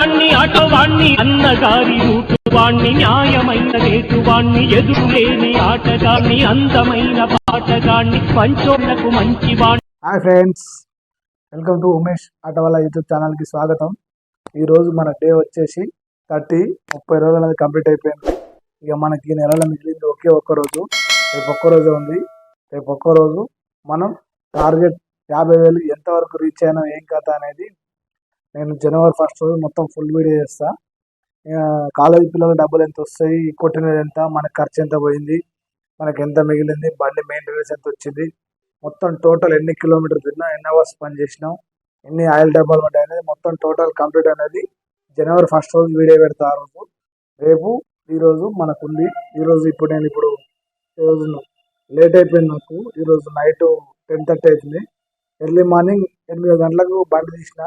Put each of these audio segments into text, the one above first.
వాణ్ణి ఆటవాణ్ణి అన్నగారి రూటువాణ్ణి న్యాయమైన రేటువాణ్ణి ఎదురులేని ఆటగాణ్ణి అందమైన పాటగాణ్ణి పంచోళ్లకు మంచివాణ్ణి. Hi friends, welcome to Umesh ఆటవాళ్ళ యూట్యూబ్ ఛానల్కి స్వాగతం. ఈరోజు మన డే వచ్చేసి 30 రోజులు అనేది కంప్లీట్ అయిపోయింది. ఇక మనకి ఈ నెలలో మిగిలింది ఒక్క రోజు. రేపు ఒక్కరోజే ఉంది. రేపు ఒక్కరోజు మనం టార్గెట్ 50,000 ఎంతవరకు రీచ్ అయినా ఏం కథ అనేది నేను జనవరి 1 రోజు మొత్తం ఫుల్ వీడియో చేస్తా. కాలేజీ పిల్లల డబ్బులు ఎంత వస్తాయి, కొట్టినది ఎంత, మనకు ఖర్చు ఎంత పోయింది, మనకి ఎంత మిగిలింది, బండి మెయింటెనెన్స్ ఎంత వచ్చింది, మొత్తం టోటల్ ఎన్ని కిలోమీటర్లు తిన్నా, ఎన్ని అవర్స్ పని చేసినాం, ఎన్ని ఆయిల్ డబ్బాలు ఉంటాయి అనేది మొత్తం టోటల్ కంప్లీట్ అనేది జనవరి 1 రోజు వీడియో పెడతా. ఆ రోజు రేపు ఈరోజు మనకుంది. ఈరోజు నేను ఈరోజు లేట్ అయిపోయింది నాకు. ఈరోజు నైట్ 10:30 అవుతుంది. ఎర్లీ మార్నింగ్ 8 గంటలకు బండి తీసిన.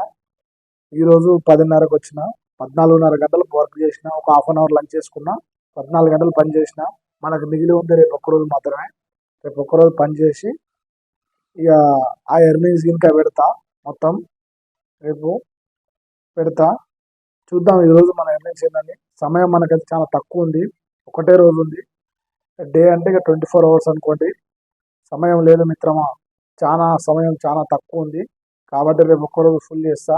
ఈరోజు 10:30కు వచ్చిన. 14:30 గంటలు వర్క్ చేసిన. ఒక హాఫ్ అన్ అవర్ లంచ్ చేసుకున్నా. 14 గంటలు పని చేసిన. మనకు మిగిలి ఉంది రేపు ఒక్కరోజు మాత్రమే. రేపు ఒక్కరోజు పని చేసి ఇక ఆ ఎర్నింగ్స్ ఇంకా పెడతా. మొత్తం రేపు పెడతా. చూద్దాం ఈరోజు మన ఎర్నింగ్స్ ఏంటండి. సమయం మనకైతే చాలా తక్కువ ఉంది. ఒకటే రోజు ఉంది. డే అంటే ఇక 24 అవర్స్ అనుకోండి. సమయం లేదు మిత్రమా, సమయం చాలా తక్కువ ఉంది. కాబట్టి రేపు ఒక్కరోజు ఫుల్ చేస్తా.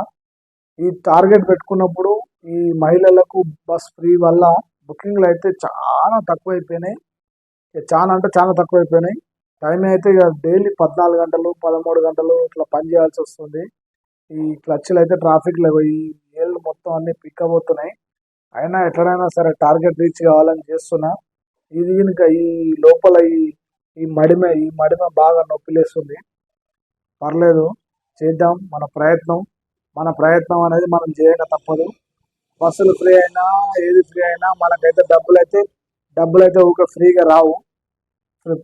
ఈ టార్గెట్ పెట్టుకున్నప్పుడు ఈ మహిళలకు బస్ ఫ్రీ వల్ల బుకింగ్లు అయితే చాలా తక్కువైపోయినాయి. చాలా అంటే చాలా తక్కువైపోయినాయి. టైం అయితే ఇక డైలీ 14 గంటలు 13 గంటలు ఇట్లా పని చేయాల్సి వస్తుంది. ఈ క్లచ్లు అయితే ట్రాఫిక్లో ఈ ఏళ్ళు మొత్తం అన్ని పిక్కబోతున్నాయి. అయినా ఎట్లనైనా సరే టార్గెట్ రీచ్ కావాలని చేస్తున్నా. ఇది ఇంకా ఈ లోపల ఈ మడిమ బాగా నొప్పిలేస్తుంది. పర్లేదు, చేద్దాం మన ప్రయత్నం అనేది మనం చేయక తప్పదు. బస్సులు ఫ్రీ అయినా ఏది ఫ్రీ అయినా మనకైతే డబ్బులైతే ఊరికే ఫ్రీగా రావు.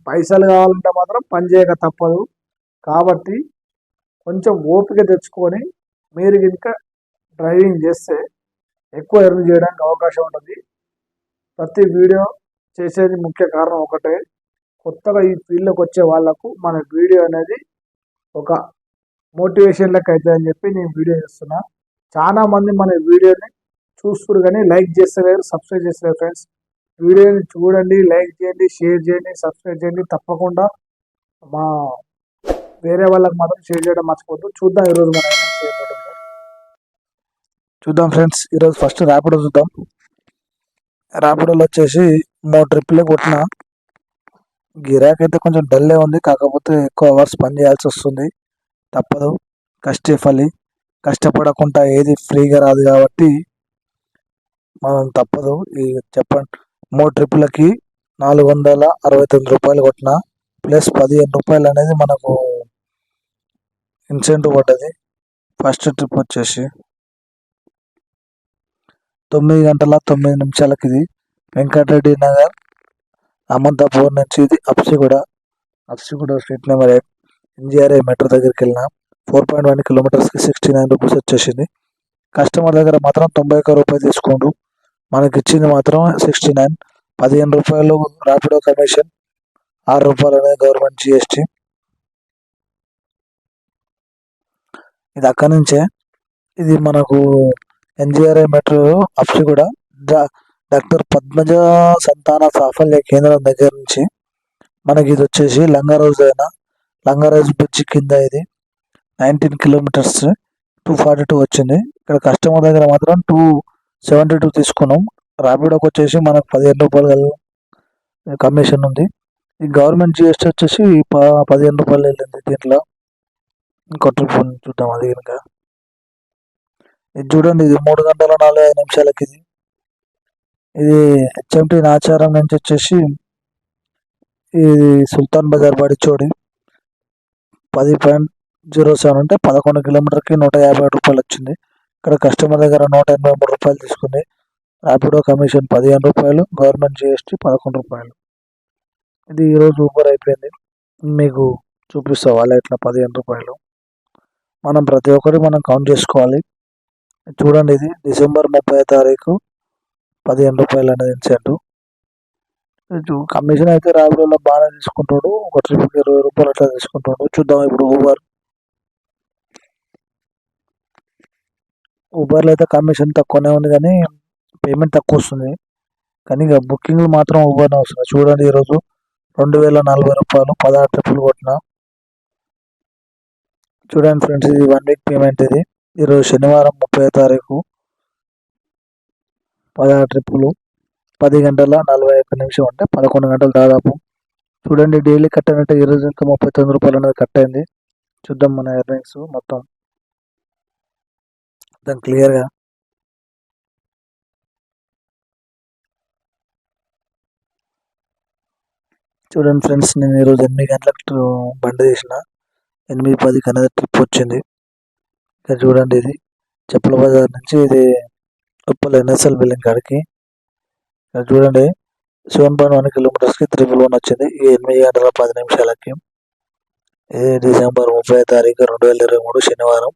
పైసలు కావాలంటే మాత్రం పని చేయక తప్పదు. కాబట్టి కొంచెం ఓపిక తెచ్చుకొని మీరు ఇంకా డ్రైవింగ్ చేస్తే ఎక్కువ ఎర్న్ చేయడానికి అవకాశం ఉంటుంది. ప్రతి వీడియో చేసేది ముఖ్య కారణం ఒకటే, కొత్తగా ఈ ఫీల్డ్లోకి వచ్చే వాళ్ళకు మన వీడియో అనేది ఒక మోటివేషన్ లెక్క అవుతుంది అని చెప్పి నేను వీడియో చేస్తున్నా. చాలా మంది మన వీడియోని చూస్తున్నారు కానీ లైక్ చేస్తలేరు, సబ్స్క్రైబ్ చేస్తలేరు. ఫ్రెండ్స్, వీడియోని చూడండి, లైక్ చేయండి, షేర్ చేయండి, సబ్స్క్రైబ్ చేయండి. తప్పకుండా మా వేరే వాళ్ళకి మాత్రం షేర్ చేయడం మర్చిపోద్దు. చూద్దాం ఈరోజు మనం ఏమైనా చేయబోతుందో చూద్దాం. ఫ్రెండ్స్, ఈరోజు ఫస్ట్ ర్యాపిడో చూద్దాం. ర్యాపిడోలో వచ్చేసి 3 ట్రిప్లే కొట్టిన. గిరాక్ అయితే కొంచెం డల్లే ఉంది. కాకపోతే ఎక్కువ అవర్స్ పని చేయాల్సి వస్తుంది. తప్పదు, కష్టఫలి. కష్టపడకుండా ఏది ఫ్రీగా రాదు కాబట్టి మనం తప్పదు. ఈ చెప్పండి, 3 ట్రిప్పులకి 469 రూపాయలు కొట్టిన, ప్లస్ 15 రూపాయలు అనేది మనకు ఇన్సెంటివ్ పడ్డది. ఫస్ట్ ట్రిప్ వచ్చేసి 9 గంటల 9 నిమిషాలకి ఇది వెంకటరెడ్డి నగర్ అమంతాపూర్ నుంచి ఇది Habsiguda street number 8 NGRI metro దగ్గరికి వెళ్ళిన. 4.1 కిలోమీటర్స్కి 69 రూపీస్ వచ్చేసింది. కస్టమర్ దగ్గర మాత్రం 91 రూపాయలు తీసుకోండు. మనకి ఇచ్చింది మాత్రం 69. 15 రూపాయలు ర్యాపిడో కమిషన్, 6 రూపాయలు అనేది గవర్నమెంట్ జిఎస్టీ. ఇది అక్కడి నుంచే. ఇది మనకు NGRI metro Habsiguda doctor Padmaja సంతాన సాఫల్య కేంద్రం దగ్గర నుంచి మనకి ఇది వచ్చేసి లంగారాజు బ్రిడ్జి కింద ఇది 19 కిలోమీటర్స్ 242 వచ్చింది. ఇక్కడ కస్టమర్ దగ్గర మాత్రం 272 తీసుకున్నాం. ర్యాపిడోకి వచ్చేసి మనకు 15 రూపాయలు కమిషన్ ఉంది. ఈ గవర్నమెంట్ జిఎస్టీ వచ్చేసి 15 రూపాయలు వెళ్ళింది. దీంట్లో ఇంకో ట్రిప్ చూద్దాం. అది కనుక ఇది చూడండి, ఇది 3 గంటల 45 నిమిషాలకి ఇది హెచ్ఎంటి నాచారం నుంచి వచ్చేసి ఇది సుల్తాన్ బజార్ బడిచోడి 10.07 అంటే 11 కిలోమీటర్కి 150 రూపాయలు వచ్చింది. ఇక్కడ కస్టమర్ దగ్గర 183 రూపాయలు తీసుకుంది. ర్యాపిడో కమిషన్ 15 రూపాయలు, గవర్నమెంట్ జిఎస్టీ 11 రూపాయలు. ఇది ఈరోజు ఊబర్ అయిపోయింది. మీకు చూపిస్తా వాళ్ళ ఇట్లా 15 రూపాయలు. మనం ప్రతి ఒక్కటి మనం కౌంట్ చేసుకోవాలి. చూడండి, ఇది డిసెంబర్ 30వ తారీఖు 15 రూపాయలు అనేది ఇన్సెంటివ్. కమిషన్ అయితే ర్యాపిడోలో బాగానే తీసుకుంటాడు. ఒక ట్రిప్కి 20 రూపాయలు అట్లా తీసుకుంటాడు. చూద్దాం ఇప్పుడు ఊబర్. ఊబర్లో అయితే కమిషన్ తక్కువనే ఉంది కానీ పేమెంట్ తక్కువ వస్తుంది. కానీ ఇక బుకింగ్లు మాత్రం ఊబర్నే వస్తుంది. చూడండి ఈరోజు 2040 రూపాయలు 16 ట్రిప్పులు కొట్టిన. చూడండి ఫ్రెండ్స్, ఇది 1 వీక్ పేమెంట్. ఇది ఈరోజు శనివారం 30వ తారీఖు 16 ట్రిప్పులు 10 గంటల 41 నిమిషం, అంటే 11 గంటలు దాదాపు. చూడండి డైలీ కట్ అయినట్టు ఈరోజు ఇంకా 39 రూపాయలు అనేది కట్ అయింది. చూద్దాం మన ఎర్నింగ్స్ మొత్తం క్లియర్గా. చూడండి ఫ్రెండ్స్, నేను ఈరోజు 8 గంటలకు బండి తీసిన, 8:10కి అనేది ట్రిప్ వచ్చింది. ఇక్కడ చూడండి, ఇది చెప్పుల బజార్ నుంచి ఇది ఉప్పల్ ఎన్ఎస్ఎల్ బిల్డింగ్ కాడికి. ఇక్కడ చూడండి 7.1 కిలోమీటర్స్కి 111 వచ్చింది. ఈ 8 గంటల 10 నిమిషాలకి. ఇది డిసెంబర్ 30వ తారీఖు 2023 శనివారం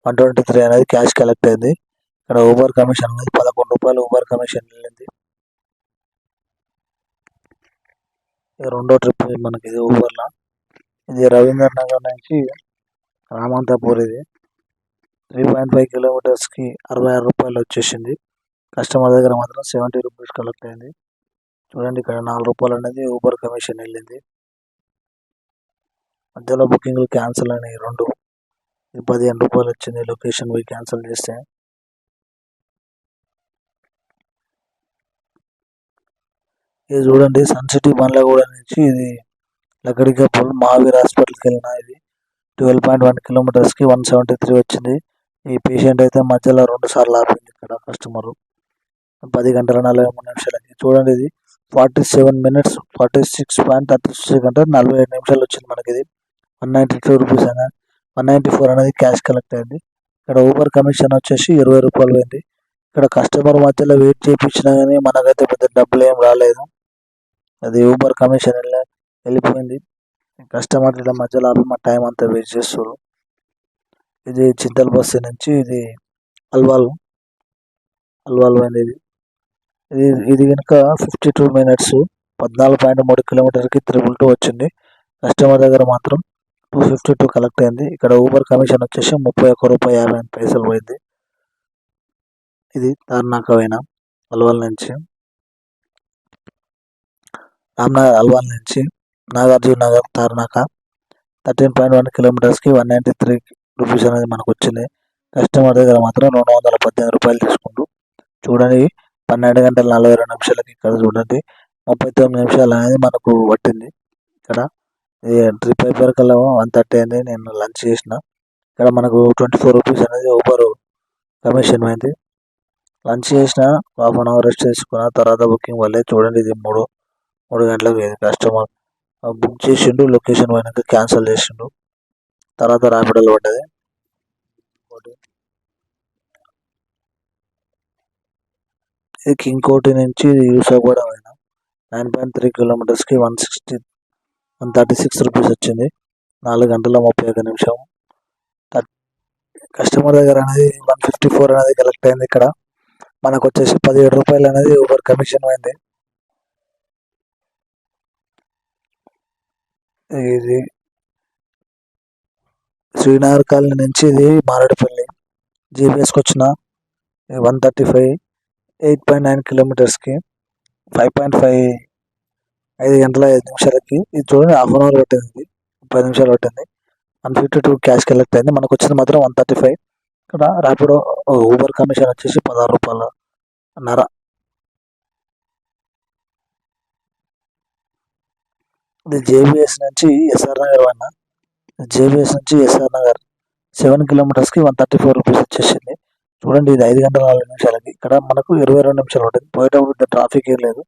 123 అనేది క్యాష్ కలెక్ట్ అయింది. ఇక్కడ ఊబర్ కమిషన్ అనేది 11 రూపాయలు ఊబర్ కమిషన్ వెళ్ళింది. ఇది రెండో ట్రిప్ మనకి ఇది ఊబర్లో. ఇది రవీంద్ర నగర్ నుంచి రామంతాపూర్. ఇది 3.5 కిలోమీటర్స్కి 66 రూపాయలు వచ్చేసింది. కస్టమర్ దగ్గర మాత్రం 70 రూపీస్ కలెక్ట్ అయింది. చూడండి, ఇక్కడ 4 రూపాయలు అనేది ఊబర్ కమిషన్ వెళ్ళింది. మధ్యలో బుకింగ్లు క్యాన్సిల్ అయినాయి 2. ఇది 15 రూపాయలు వచ్చింది లొకేషన్ పోయి క్యాన్సిల్ చేస్తే. ఇది చూడండి సన్ సిటీ బండ్లగూడ నుంచి ఇది లక్కడికప్పుల్ మహావీర్ హాస్పిటల్కి వెళ్ళిన. ఇది 12.1 కిలోమీటర్స్కి 173 వచ్చింది. ఈ పేషెంట్ అయితే మధ్యలో 2 సార్లు ఆపింది ఇక్కడ కస్టమరు 10 గంటల 43 నిమిషాలకి. చూడండి, ఇది 47 minutes 46.36 అంటే 47 నిమిషాలు వచ్చింది మనకి. ఇది 192 రూపీస్ అయినా 194 అనేది క్యాష్ కలెక్ట్ అయింది. ఇక్కడ ఊబర్ కమిషన్ వచ్చేసి 20 రూపాయలు పోయింది. ఇక్కడ కస్టమర్ మధ్యలో వెయిట్ చేయించినా కానీ మనకైతే పెద్ద డబ్బులు ఏం రాలేదు. అది ఊబర్ కమిషన్ వెళ్ళిపోయింది. కస్టమర్ ఇలా మధ్యలో ఆపి మా టైం అంతా వేస్ట్ చేస్తారు. ఇది చింతల్ బస్సు నుంచి ఇది అల్వాల్ పోయింది. ఇది కనుక 52 minutes 14.3 కిలోమీటర్కి 222 వచ్చింది. కస్టమర్ దగ్గర మాత్రం 252 కలెక్ట్ అయింది. ఇక్కడ ఊబర్ కమిషన్ వచ్చేసి 31 రూపాయి 50 పైసలు పోయింది. ఇది తార్నాక పోయిన అల్వాల్ నుంచి అల్వాల్ నుంచి నాగార్జున నగర్ తార్నాక 13.1 కిలోమీటర్స్కి 193 రూపీస్ అనేది మనకు వచ్చింది. కస్టమర్ దగ్గర మాత్రం 218 రూపాయలు తీసుకుంటూ. చూడండి 12 గంటల 42 నిమిషాలకి ఇక్కడ చూడండి 39 నిమిషాలు అనేది మనకు పట్టింది. ఇక్కడ ట్రిప్ అయిపోయారు కల్లా 1:30 అయింది. నేను లంచ్ చేసిన. ఇక్కడ మనకు 24 రూపీస్ అనేది ఊబర్ కమిషన్ అయింది. లంచ్ చేసిన, 1/2 అవర్ రెస్ట్ తీసుకున్న తర్వాత బుకింగ్ వల్లే. చూడండి, ఇది 3 గంటలకు కస్టమర్ బుక్ చేసిండు, లొకేషన్ పోయినాక క్యాన్సిల్ చేసిండు. తర్వాత ర్యాపిడోలో పడ్డది. ఇది కింగ్ కోటి నుంచి యూసఫ్గూడ పోయినా 9.3 కిలోమీటర్స్కి 136 రూపీస్ వచ్చింది. 4 గంటల 31 నిమిషం. కస్టమర్ దగ్గర అనేది 154 అనేది కలెక్ట్ అయింది. ఇక్కడ మనకు వచ్చేసి 17 రూపాయలు అనేది ఊబర్ కమిషన్ అయింది. ఇది శ్రీనగర్ కాలనీ నుంచి ఇది మారేడుపల్లి జీబీఎస్కి వచ్చిన 135 8.9 కిలోమీటర్స్కి 5 గంటల 5 నిమిషాలకి. ఇది చూడండి 1/2 అవర్ పట్టింది, 10 నిమిషాలు పట్టింది. 152 క్యాష్ కలెక్ట్ అయింది. మనకు వచ్చింది మాత్రం 135. ఇక్కడ ర్యాపిడో ఊబర్ కమిషన్ వచ్చేసి 16 రూపాయలన్నర. ఇది జేబీఎస్ నుంచి ఎస్ఆర్ నగర్ పోయినా. జేబీఎస్ నుంచి ఎస్ఆర్ నగర్ 7 కిలోమీటర్స్కి 134 రూపీస్ వచ్చేసింది. చూడండి, ఇది 5 గంటల 4 నిమిషాలకి. ఇక్కడ మనకు 22 నిమిషాలు ఉంటుంది. పోయేటప్పుడు ట్రాఫిక్ ఏం లేదు.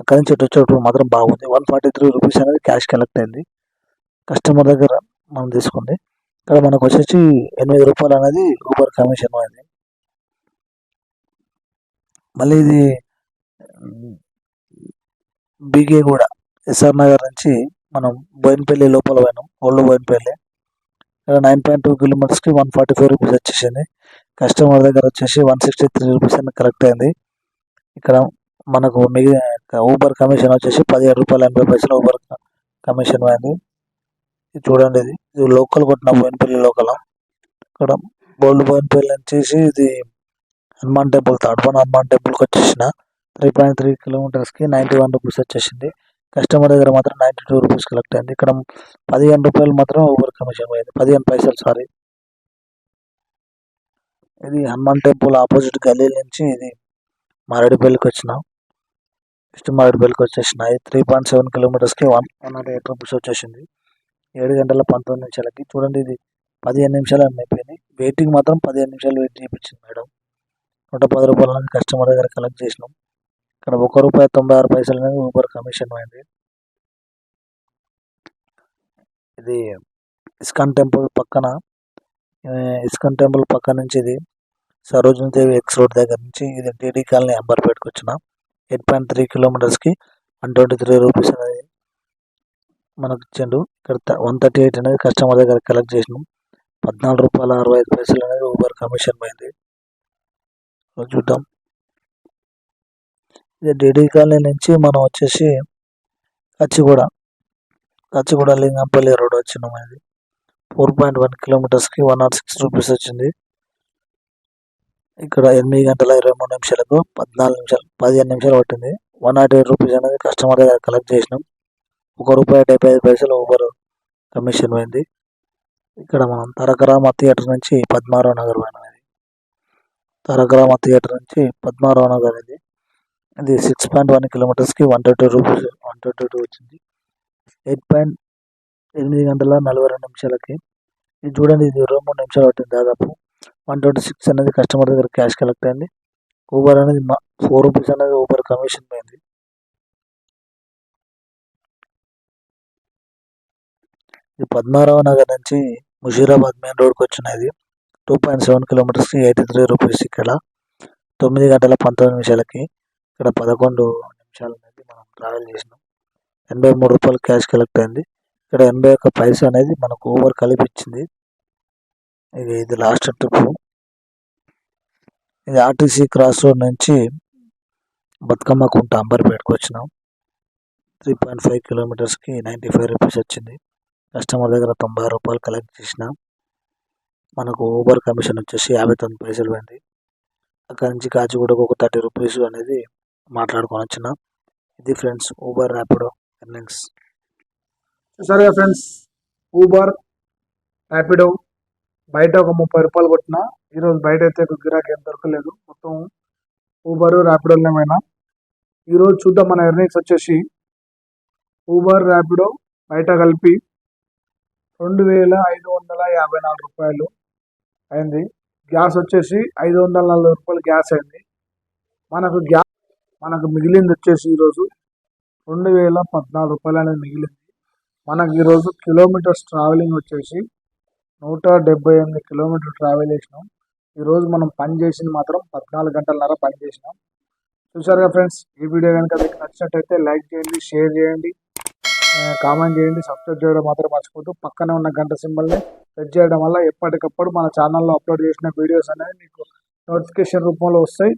అక్కడి నుంచి వచ్చేటప్పుడు మాత్రం బాగుంది. 143 రూపీస్ అనేది క్యాష్ కలెక్ట్ అయింది. కస్టమర్ దగ్గర మనం తీసుకుంది. ఇక్కడ మనకు వచ్చేసి 8 రూపాయలు అనేది ఊబర్ కమిషన్ అయింది. మళ్ళీ ఇది బీగే కూడా ఎస్ఆర్ నగర్ నుంచి మనం బోయినపల్లి లోపల పోయినాం, ఓల్డ్ బోయినపల్లి. ఇక్కడ 9.2 కిలోమీటర్స్కి 144 రూపీస్ వచ్చేసింది. కస్టమర్ దగ్గర వచ్చేసి 163 రూపీస్ అని కలెక్ట్ అయింది. ఇక్కడ మనకు ఊబర్ కమిషన్ వచ్చేసి 17 రూపాయల 80 పైసలు ఊబర్ కమిషన్ అయింది. ఇది చూడండి, ఇది లోకల్ కొట్టిన బోయినపల్లి లోకల్. ఇక్కడ బోల్డ్ బోయినపల్లి వచ్చేసి ఇది Hanuman temple third one Hanuman టెంపుల్కి వచ్చేసిన 3.3 కిలోమీటర్స్కి 91 రూపీస్ వచ్చేసింది. కస్టమర్ దగ్గర మాత్రం 92 రూపీస్ కలెక్ట్ అయింది. ఇక్కడ 15 రూపాయలు మాత్రం ఓవర్ కమిషన్ పోయింది, 15 పైసలు సారీ. ఇది హనుమాన్ టెంపుల్ ఆపోజిట్ గల్లీ నుంచి ఇది మారేడుపల్లికి వచ్చిన, నెక్స్ట్ మారేడుపల్లికి వచ్చేసిన. ఇది 3.7 కిలోమీటర్స్కి 108 రూపీస్ వచ్చేసింది. 7 గంటల 19 నిమిషాలకి. చూడండి ఇది 15 నిమిషాలు అయిపోయింది. వెయిటింగ్ మాత్రం 15 నిమిషాలు వెయిట్ చేయించింది మేడం. 110 రూపాయల నుంచి కస్టమర్ దగ్గర కలెక్ట్ చేసినాం. ఇక్కడ ₹1.96 అనేది ఊబర్ కమిషన్ పోయింది. ఇది ఇస్కాన్ టెంపుల్ పక్కన, ఇస్కాన్ టెంపుల్ పక్క నుంచి ఇది సరోజినీ దేవి ఎక్స్ రోడ్ దగ్గర నుంచి ఇది టీడీ కాలనీ అంబర్పేటకి వచ్చిన 8.3 కిలోమీటర్స్కి 123 రూపీస్ అనేది మనకు ఇచ్చిండు. ఇక్కడ 138 అనేది కస్టమర్ దగ్గర కలెక్ట్ చేసినాం. ₹14.65 అనేది ఊబర్ కమిషన్ పోయింది. చూద్దాం. ఇది టీడీ కాలనీ నుంచి మనం వచ్చేసి కచ్చిగూడ లింగంపల్లి రోడ్ వచ్చినాం. ఇది 4.1 కిలోమీటర్స్కి 106 రూపీస్ వచ్చింది. ఇక్కడ 8 గంటల 23 నిమిషాలకు 15 నిమిషాలు పట్టింది. 108 రూపీస్ అనేది కస్టమర్ దగ్గర కలెక్ట్ చేసినాం. ₹1.75 ఊబర్ కమిషన్ పోయింది. ఇక్కడ మనం తారకరామ థియేటర్ నుంచి పద్మారావు నగర్ పోయినాం. తారకరామ థియేటర్ నుంచి పద్మారావు నగర్ ఇది 6.1 కిలోమీటర్స్కి 122 వచ్చింది. 8 గంటల 42 నిమిషాలకి. ఇది చూడండి, ఇది 23 నిమిషాలు పట్టింది. దాదాపు 126 అనేది కస్టమర్ దగ్గర క్యాష్ కలెక్ట్ అయింది. ఊబర్ అనేది 4 రూపీస్ అనేది ఊబర్ కమిషన్ పోయింది. ఇది పద్మారావు నగర్ నుంచి ముషీరాబాద్ మెయిన్ రోడ్కి వచ్చిన. ఇది 2.7 కిలోమీటర్స్కి 83 రూపీస్. ఇక్కడ 9 గంటల 19 నిమిషాలకి. ఇక్కడ 11 నిమిషాలు అనేది మనం ట్రావెల్ చేసినాం. 83 రూపాయలు క్యాష్ కలెక్ట్ అయింది. ఇక్కడ 81 పైసా అనేది మనకు ఊబర్ కలిపించింది. ఇది లాస్ట్ ట్రిప్. ఇది ఆర్టీసీ క్రాస్ రోడ్ నుంచి బతుకమ్మ కుంట అంబర్పేటకు వచ్చినాం. 3.5 కిలోమీటర్స్కి 95 రూపీస్ వచ్చింది. కస్టమర్ దగ్గర 90 రూపాయలు కలెక్ట్ చేసిన. మనకు ఊబర్ కమిషన్ వచ్చేసి 59 పైసలు పోయింది. అక్కడ నుంచి కాచిగూడకు ఒక 30 రూపీస్ అనేది మాట్లాడుకొని వచ్చిన. ఇది ఫ్రెండ్స్ ఊబర్ ర్యాపిడో ఎర్నింగ్స్. సరే ఫ్రెండ్స్, ఊబర్ ర్యాపిడో బయట ఒక 30 రూపాయలు కొట్టిన. ఈరోజు బయట అయితే గిరాకీ ఏం దొరకలేదు. మొత్తం ఊబర్ ర్యాపిడోలోనే పోయినా. ఈరోజు చూద్దాం మన ఎర్నింగ్స్ వచ్చేసి ఊబర్ ర్యాపిడో బయట కలిపి 2,554 రూపాయలు అయింది. గ్యాస్ వచ్చేసి 540 రూపాయలు గ్యాస్ అయింది. మనకు మిగిలింది వచ్చేసి ఈరోజు 2,014 రూపాయలు అనేది మిగిలింది. మనకు ఈరోజు కిలోమీటర్స్ ట్రావెలింగ్ వచ్చేసి 178 కిలోమీటర్లు ట్రావెల్ చేసినాం. ఈరోజు మనం పని చేసింది మాత్రం 14 గంటలన్నర పని చేసినాం. చూసారుగా ఫ్రెండ్స్, ఈ వీడియో కనుక మీకు నచ్చినట్టయితే లైక్ చేయండి, షేర్ చేయండి, కామెంట్ చేయండి, సబ్స్క్రైబ్ చేయడం మాత్రం మర్చిపోతూ పక్కనే ఉన్న గంట సింబల్ని ప్రెస్ చేయడం వల్ల ఎప్పటికప్పుడు మన ఛానల్లో అప్లోడ్ చేసిన వీడియోస్ అనేవి మీకు నోటిఫికేషన్ రూపంలో వస్తాయి.